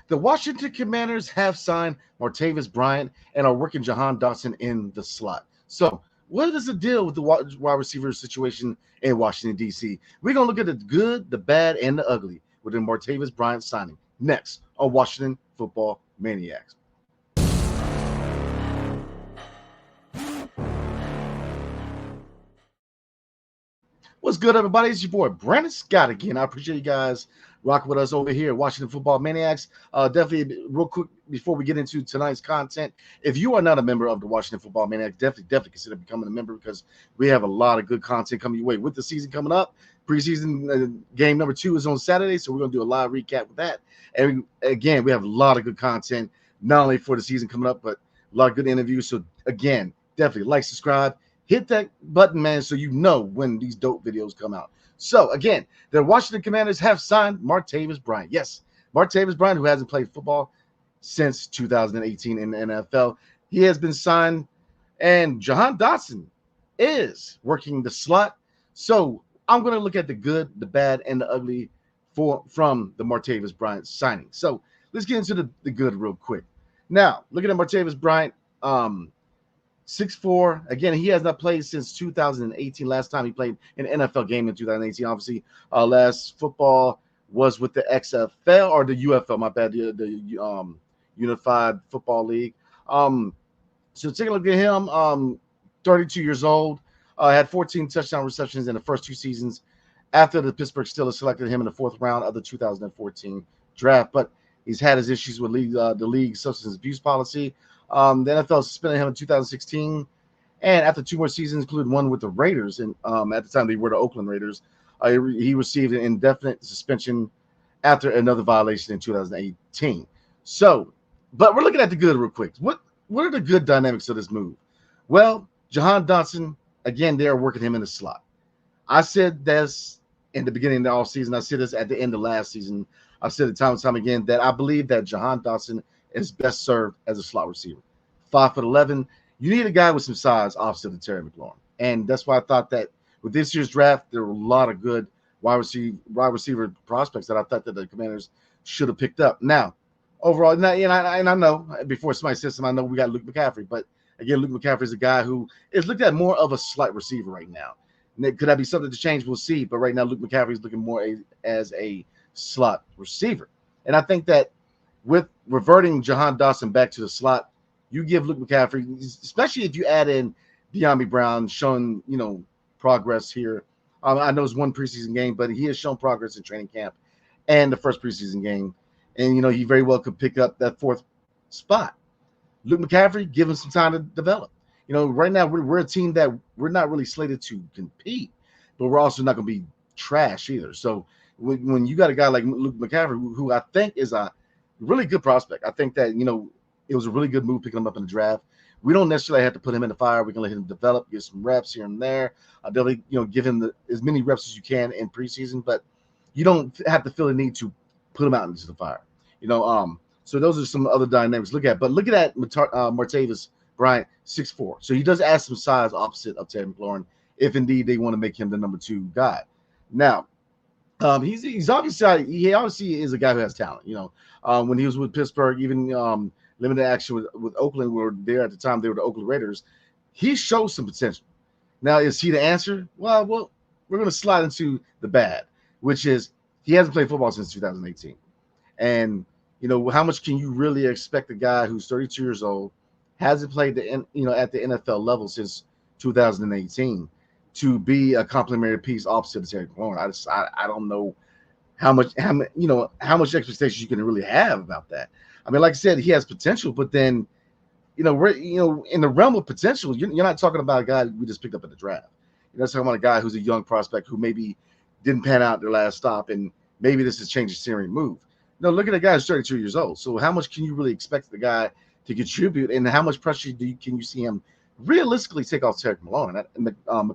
The Washington Commanders have signed Martavis Bryant and are working Jahan Dotson in the slot. So, what is the deal with the wide receiver situation in Washington, D.C.? We're going to look at the good, the bad, and the ugly with the Martavis Bryant signing next on Washington Football Maniacs. What's good, everybody? It's your boy Brandon Scott again. I appreciate you guys rocking with us over here at Washington Football Maniacs. Definitely, real quick before we get into tonight's content, if you are not a member of the Washington Football Maniacs, definitely consider becoming a member because we have a lot of good content coming your way with the season coming up. Preseason game number 2 is on Saturday, so we're going to do a live recap with that. And again, we have a lot of good content, not only for the season coming up, but a lot of good interviews. So again, definitely like, subscribe, hit that button, man, so you know when these dope videos come out. So, again, the Washington Commanders have signed Martavis Bryant. Yes, Martavis Bryant, who hasn't played football since 2018 in the NFL. He has been signed, and Jahan Dotson is working the slot. So, I'm going to look at the good, the bad, and the ugly from the Martavis Bryant signing. So, let's get into the good real quick. Now, looking at Martavis Bryant, 6'4". Again, he has not played since 2018. Last time he played an NFL game in 2018. Obviously, last football was with the XFL or the UFL. My bad, the Unified Football League. So take a look at him. 32 years old. Had 14 touchdown receptions in the first 2 seasons after the Pittsburgh Steelers selected him in the 4th round of the 2014 draft. But he's had his issues with the league substance abuse policy. The NFL suspended him in 2016, and after 2 more seasons, including one with the Raiders, and at the time they were the Oakland Raiders, he received an indefinite suspension after another violation in 2018. So, but we're looking at the good real quick. What are the good dynamics of this move? Well, Jahan Dotson, again, they are working him in the slot. I said this in the beginning of the offseason. I said this at the end of last season. I've said it time and time again that I believe that Jahan Dotson is best served as a slot receiver. 5'11". You need a guy with some size opposite of Terry McLaurin. And that's why I thought that with this year's draft, there were a lot of good wide receiver prospects that I thought that the Commanders should have picked up. Now, overall, and I know before somebody says something, I know we got Luke McCaffrey. But again, Luke McCaffrey is a guy who is looked at more of a slot receiver right now. Could that be something to change? We'll see. But right now, Luke McCaffrey is looking more as a slot receiver. And I think that with reverting Jahan Dotson back to the slot, you give Luke McCaffrey, especially if you add in De'Ami Brown, showing progress here. I know it's 1 preseason game, but he has shown progress in training camp and the first preseason game, and he very well could pick up that 4th spot. Luke McCaffrey, give him some time to develop. Right now we're a team that we're not really slated to compete, but we're also not going to be trash either. So when you got a guy like Luke McCaffrey, who I think is a really good prospect. I think that, it was a really good move picking him up in the draft. We don't necessarily have to put him in the fire. We can let him develop, get some reps here and there. Definitely, give him as many reps as you can in preseason, but you don't have to feel the need to put him out into the fire. So those are some other dynamics to look at. But look at that Martavis Bryant, 6'4". So he does add some size opposite of Terry McLaurin if indeed they want to make him the number 2 guy. Now, he obviously is a guy who has talent. When he was with Pittsburgh, even limited action with Oakland, were there at the time they were the Oakland Raiders. He shows some potential. Now, is he the answer? Well, we're going to slide into the bad, which is he hasn't played football since 2018. And how much can you really expect a guy who's 32 years old, hasn't played at the NFL level since 2018? To be a complementary piece opposite of Terry McLaurin. I don't know how much expectations you can really have about that. I mean, like I said, he has potential, but then we're in the realm of potential, you're not talking about a guy we just picked up in the draft. You're not talking about a guy who's a young prospect who maybe didn't pan out their last stop, and maybe this has changed his steering move. No, look at a guy who's 32 years old. So how much can you really expect the guy to contribute, and how much pressure can you see him realistically take off Terry McLaurin? And I'm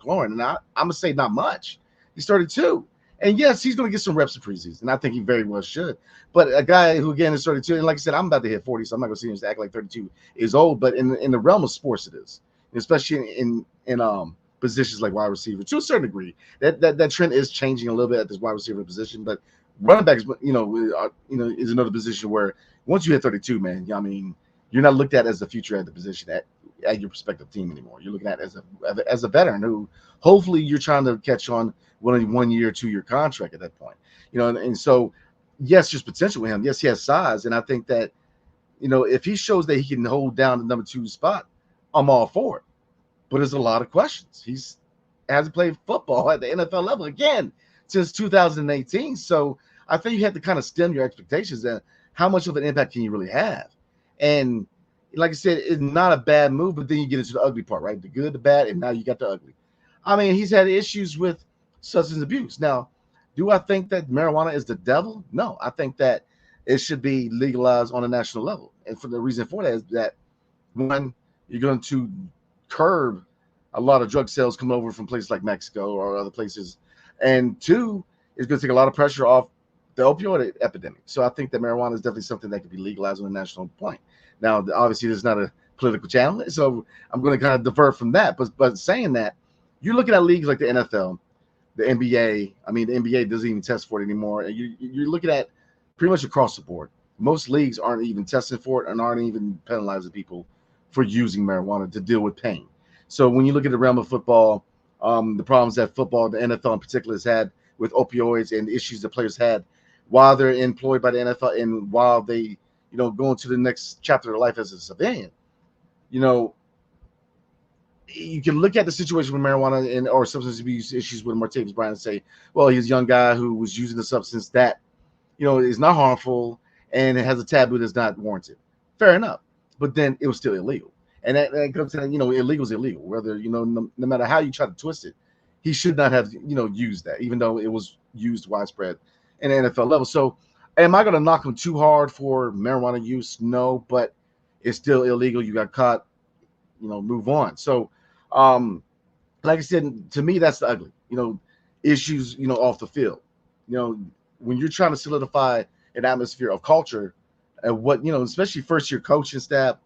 gonna say not much. He's 32, and yes, he's gonna get some reps in preseason, and I think he very well should. But a guy who again is 32, and like I said, I'm about to hit 40, so I'm not gonna see him act like 32 is old. But in the realm of sports, it is, especially in positions like wide receiver to a certain degree. That trend is changing a little bit at this wide receiver position, but Running backs, is another position where once you hit 32, man, I mean, you're not looked at as the future at the position at your prospective team anymore. You're looking at as a veteran who hopefully you're trying to catch on with a 1 year, 2 year contract at that point. And so yes, there's potential with him. Yes, he has size, and I think that if he shows that he can hold down the number 2 spot, I'm all for it. But there's a lot of questions. He's hasn't played football at the NFL level again since 2018. So I think you have to kind of stem your expectations and how much of an impact can you really have. And like I said, it's not a bad move, but then you get into the ugly part, right? The good, the bad, and now you got the ugly. I mean, he's had issues with substance abuse. Now, do I think that marijuana is the devil? No, I think that it should be legalized on a national level. And for the reason for that is that one, you're going to curb a lot of drug sales coming over from places like Mexico or other places, and two, it's going to take a lot of pressure off the opioid epidemic. So I think that marijuana is definitely something that could be legalized on a national point. Now, obviously, this is not a political channel, so I'm going to kind of divert from that. But saying that, you're looking at leagues like the NFL, the NBA. I mean, the NBA doesn't even test for it anymore. And you're looking at pretty much across the board. Most leagues aren't even testing for it and aren't even penalizing people for using marijuana to deal with pain. So when you look at the realm of football, the problems that football, the NFL in particular, has had with opioids and the issues that players had while they're employed by the NFL and while they, go into the next chapter of their life as a civilian, you know, you can look at the situation with marijuana and or substance abuse issues with Martavis Bryant and say, well, he's a young guy who was using a substance that, is not harmful and it has a taboo that's not warranted. Fair enough. But then it was still illegal. And that comes to, illegal is illegal. Whether, no matter how you try to twist it, he should not have, used that, even though it was used widespread in the NFL level. So am I going to knock him too hard for marijuana use? No, but it's still illegal. You got caught, move on. So, um, like I said, to me, that's the ugly, issues, off the field. You know, when you're trying to solidify an atmosphere of culture and what, especially first year coaching staff,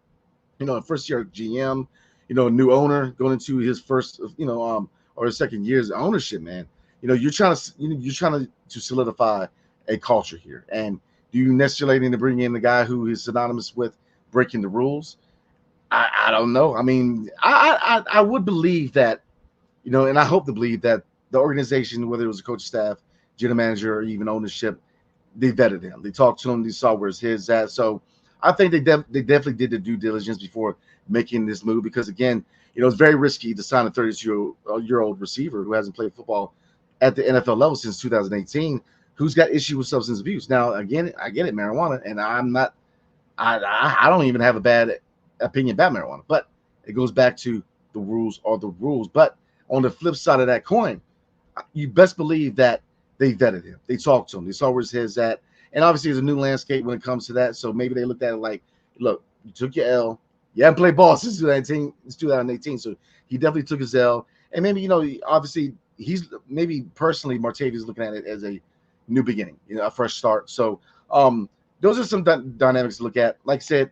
first year GM, new owner going into his first, or his second year's ownership, man. You're trying to, you're trying to solidify a culture here. And do you necessarily need to bring in the guy who is synonymous with breaking the rules? I don't know. I mean, I would believe that, and I hope to believe that the organization, whether it was a coach staff, general manager, or even ownership, they vetted him. They talked to him. They saw where's his at. So I think they definitely did the due diligence before making this move because again, it's very risky to sign a 32-year-old receiver who hasn't played football at the NFL level since 2018, who's got issue with substance abuse. Now, again, I get it, marijuana, and I'm not. I don't even have a bad opinion about marijuana, but it goes back to the rules are the rules. But on the flip side of that coin, you best believe that they vetted him. They talked to him. They saw where his head's at. And obviously, there's a new landscape when it comes to that. So maybe they looked at it like, look, you took your L. You haven't played ball since 2018. So he definitely took his L. And maybe, obviously, he's maybe personally, Martavis is looking at it as a new beginning, a fresh start. So those are some dynamics to look at. Like I said,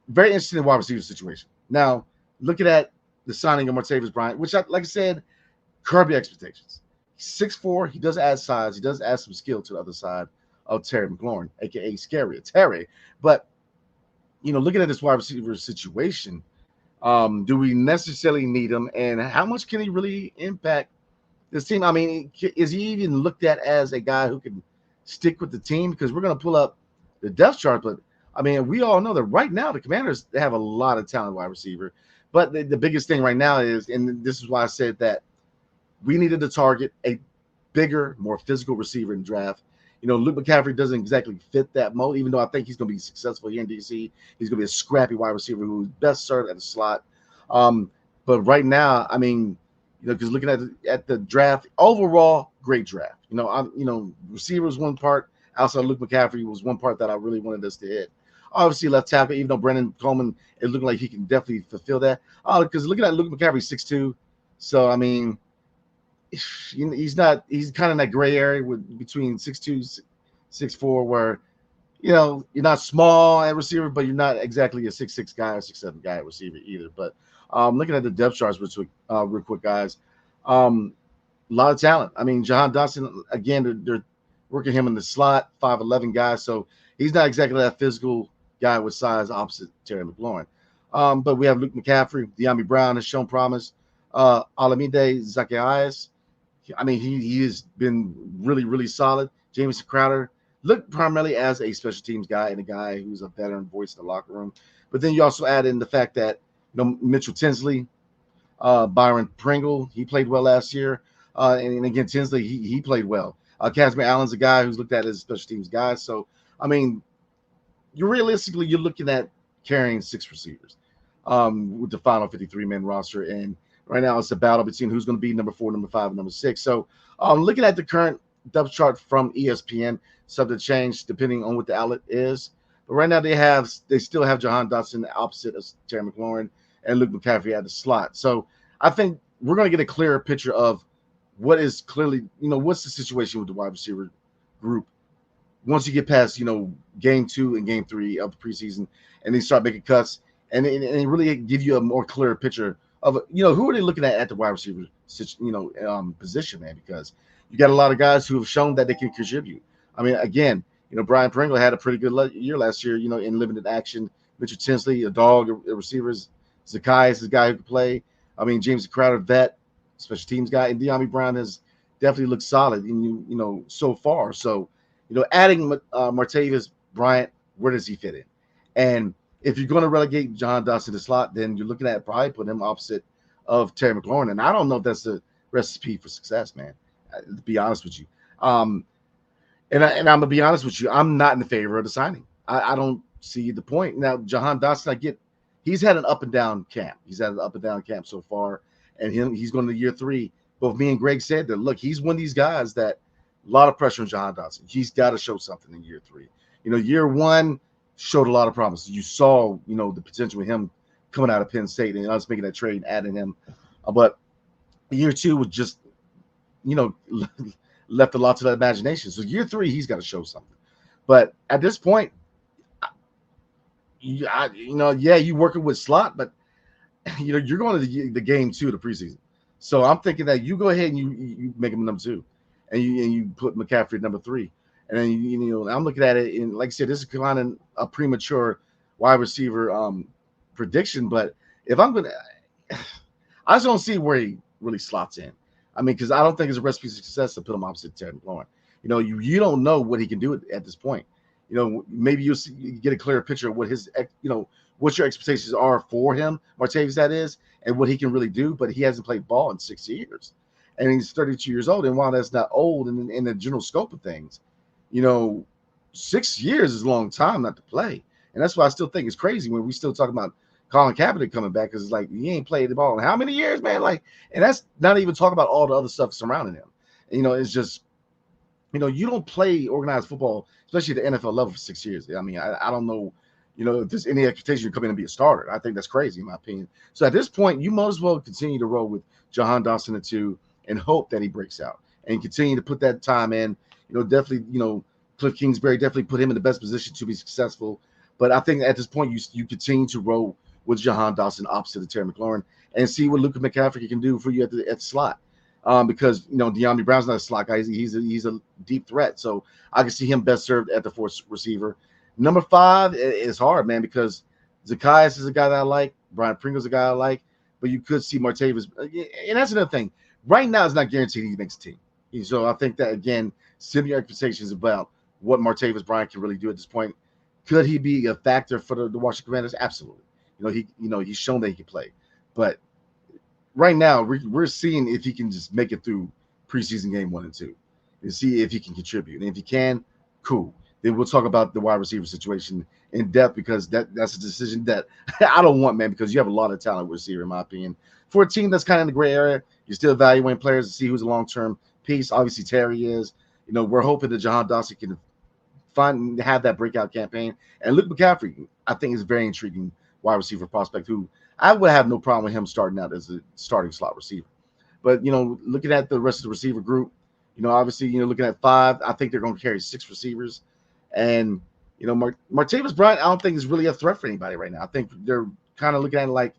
very interesting in wide receiver situation. Now, looking at the signing of Martavis Bryant, which, like I said, curb your expectations. He's 6'4". He does add size. He does add some skill to the other side of Terry McLaurin, a.k.a. Scary Terry. But, looking at this wide receiver situation, do we necessarily need him? And how much can he really impact this team? I mean, is he even looked at as a guy who can stick with the team? Because we're going to pull up the depth chart, but I mean, we all know that right now the Commanders have a lot of talent wide receiver. But the biggest thing right now is, and this is why I said that we needed to target a bigger, more physical receiver in the draft. Luke McCaffrey doesn't exactly fit that mold, even though I think he's going to be successful here in DC. He's going to be a scrappy wide receiver who's best served at the slot. But right now, I mean, because looking at the draft, overall, great draft. Receivers one part, outside Luke McCaffrey was one part that I really wanted us to hit. Obviously, left tackle, even though Brendan Coleman, it looked like he can definitely fulfill that. Because looking at Luke McCaffrey, 6'2". So, I mean, he's kind of in that gray area between 6'2", 6'4", where, you're not small at receiver, but you're not exactly a 6'6" guy or 6'7" guy at receiver either. But looking at the depth charts real quick, guys, a lot of talent. I mean, Jahan Dotson, again, they're working him in the slot, 5'11" guy. So he's not exactly that physical guy with size opposite Terry McLaurin. But we have Luke McCaffrey, De'Ami Brown has shown promise. Alamide Zacchaeus, I mean, he has been really, really solid. Jamison Crowder looked primarily as a special teams guy and a guy who's a veteran voice in the locker room. But then you also add in the fact that Mitchell Tinsley, Byron Pringle, he played well last year. And again, Tinsley, he played well. Casimir Allen's a guy who's looked at as a special teams guy. So, I mean, you're looking at carrying 6 receivers with the final 53-man roster. And right now it's a battle between who's going to be number 4, number 5, and number 6. So looking at the current depth chart from ESPN, subject to change depending on what the outlet is. But right now they still have Jahan Dotson opposite of Terry McLaurin and Luke McCaffrey at the slot. So I think we're going to get a clearer picture of what is clearly, what's the situation with the wide receiver group once you get past, game 2 and game 3 of the preseason, and they start making cuts, and really give you a more clear picture of, who are they looking at the wide receiver, position, man, because you got a lot of guys who have shown that they can contribute. I mean, again, Brian Pringle had a pretty good year last year, in limited action. Mitchell Tinsley, a dog, a receivers. Zacchaeus is a guy who can play. I mean, James Crowder, vet, special teams guy, and De'Ami Brown has definitely looked solid, so far. So, adding Martavis Bryant, where does he fit in? And if you're going to relegate Jahan Dotson to the slot, then you're looking at probably putting him opposite of Terry McLaurin. And I don't know if that's the recipe for success, man, to be honest with you. And I'm going to be honest with you, I'm not in the favor of the signing. I don't see the point. Now, Jahan Dotson, he's had an up and down camp. He's had an up and down camp so far. And he's going to year 3. Both me and Greg said that, look, he's one of these guys that a lot of pressure on Jahan Dotson. He's got to show something in year 3. Year 1 showed a lot of promise. You saw, the potential with him coming out of Penn State and us making that trade and adding him. But year 2 was just, left a lot to the imagination. So year 3, he's got to show something. But at this point, you working with slot, but you're going to the game 2 of the preseason. So I'm thinking that you go ahead and you make him number 2, and you put McCaffrey at number 3. And then I'm looking at it, and like I said, this is kind of a premature wide receiver prediction. But if I'm gonna, I just don't see where he really slots in. I mean, because I don't think it's a recipe for success to put him opposite Terry McLaurin. You don't know what he can do at this point. Maybe you get a clearer picture of what his, what your expectations are for him, Martavis that is, and what he can really do. But he hasn't played ball in 6 years, and he's 32 years old. And while that's not old in the general scope of things, 6 years is a long time not to play. And that's why I still think it's crazy when we still talk about Colin Kaepernick coming back, because it's like, he ain't played the ball in how many years, man? And that's not even talking about all the other stuff surrounding him. And, it's just, you don't play organized football, especially at the NFL level, for 6 years. I mean, I don't know, if there's any expectation to come in and be a starter. I think that's crazy, in my opinion. So at this point, you might as well continue to roll with Jahan Dotson at 2 and hope that he breaks out and continue to put that time in. Definitely, Cliff Kingsbury definitely put him in the best position to be successful. But I think at this point, you continue to roll with Jahan Dotson opposite of Terry McLaurin and see what Luka McCaffrey can do for you at the slot. Because De'Ami Brown's not a slot guy; he's a deep threat. So I can see him best served at the 4th receiver. Number 5 is hard, man, because Zacchaeus is a guy that I like. Brian Pringle's a guy I like. But you could see Martavis, and that's another thing. Right now, it's not guaranteed he makes a team. So I think that, again, setting your expectations about what Martavis Bryant can really do at this point. Could he be a factor for the Washington Commanders? Absolutely. He's shown that he can play. But right now, we're seeing if he can just make it through preseason game 1 and 2 and see if he can contribute. And if he can, cool. Then we'll talk about the wide receiver situation in depth, because that's a decision that I don't want, man, because you have a lot of talent with receiver, in my opinion. For a team that's kind of in the gray area, you're still evaluating players to see who's a long-term piece. Obviously, Terry is. We're hoping that Jahan Dotson can have that breakout campaign. And Luke McCaffrey, I think, is a very intriguing wide receiver prospect who I would have no problem with him starting out as a starting slot receiver. But, looking at the rest of the receiver group, obviously, looking at 5, I think they're going to carry 6 receivers. And, Martavis Bryant, I don't think is really a threat for anybody right now. I think they're kind of looking at it like,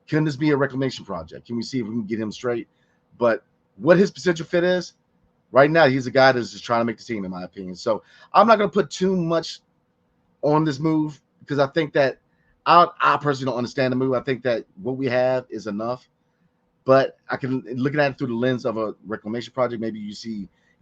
can this be a reclamation project? Can we see if we can get him straight? But what his potential fit is, right now he's a guy that's just trying to make the team, in my opinion. So I'm not going to put too much on this move because I think that I personally don't understand the move. I think that what we have is enough, but I can looking at it through the lens of a reclamation project. Maybe you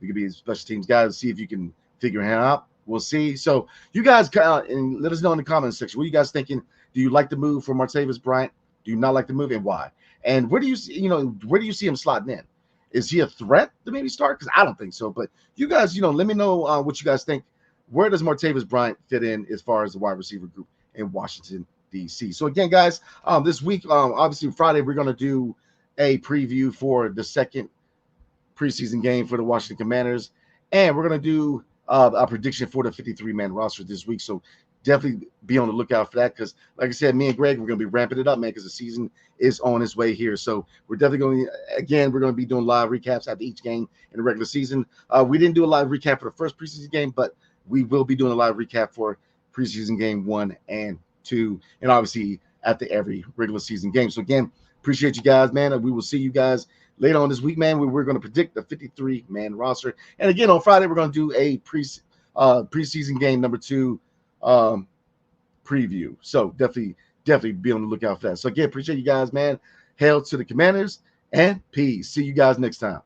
could be a special teams guy to see if you can figure him out. We'll see. So you guys and let us know in the comments section. What are you guys thinking? Do you like the move for Martavis Bryant? Do you not like the move, and why? And where do you see where do you see him slotting in? Is he a threat to maybe start? Because I don't think so. But you guys, let me know what you guys think. Where does Martavis Bryant fit in as far as the wide receiver group in Washington D.C.? So again, guys, this week, obviously Friday, we're gonna do a preview for the second preseason game for the Washington Commanders, and we're gonna do a prediction for the 53-man roster this week. So definitely be on the lookout for that because, like I said, me and Greg, we're gonna be ramping it up, man, because the season is on its way here. So we're definitely going to, again, we're going to be doing live recaps after each game in the regular season. We didn't do a live recap for the first preseason game, but we will be doing a live recap for preseason game 1 and 2, and obviously after every regular season game. So again, appreciate you guys, man. And we will see you guys later on this week, man. We're going to predict the 53-man roster. And again, on Friday, we're going to do a preseason game number 2 preview. So definitely be on the lookout for that. So again, appreciate you guys, man. Hail to the Commanders and peace. See you guys next time.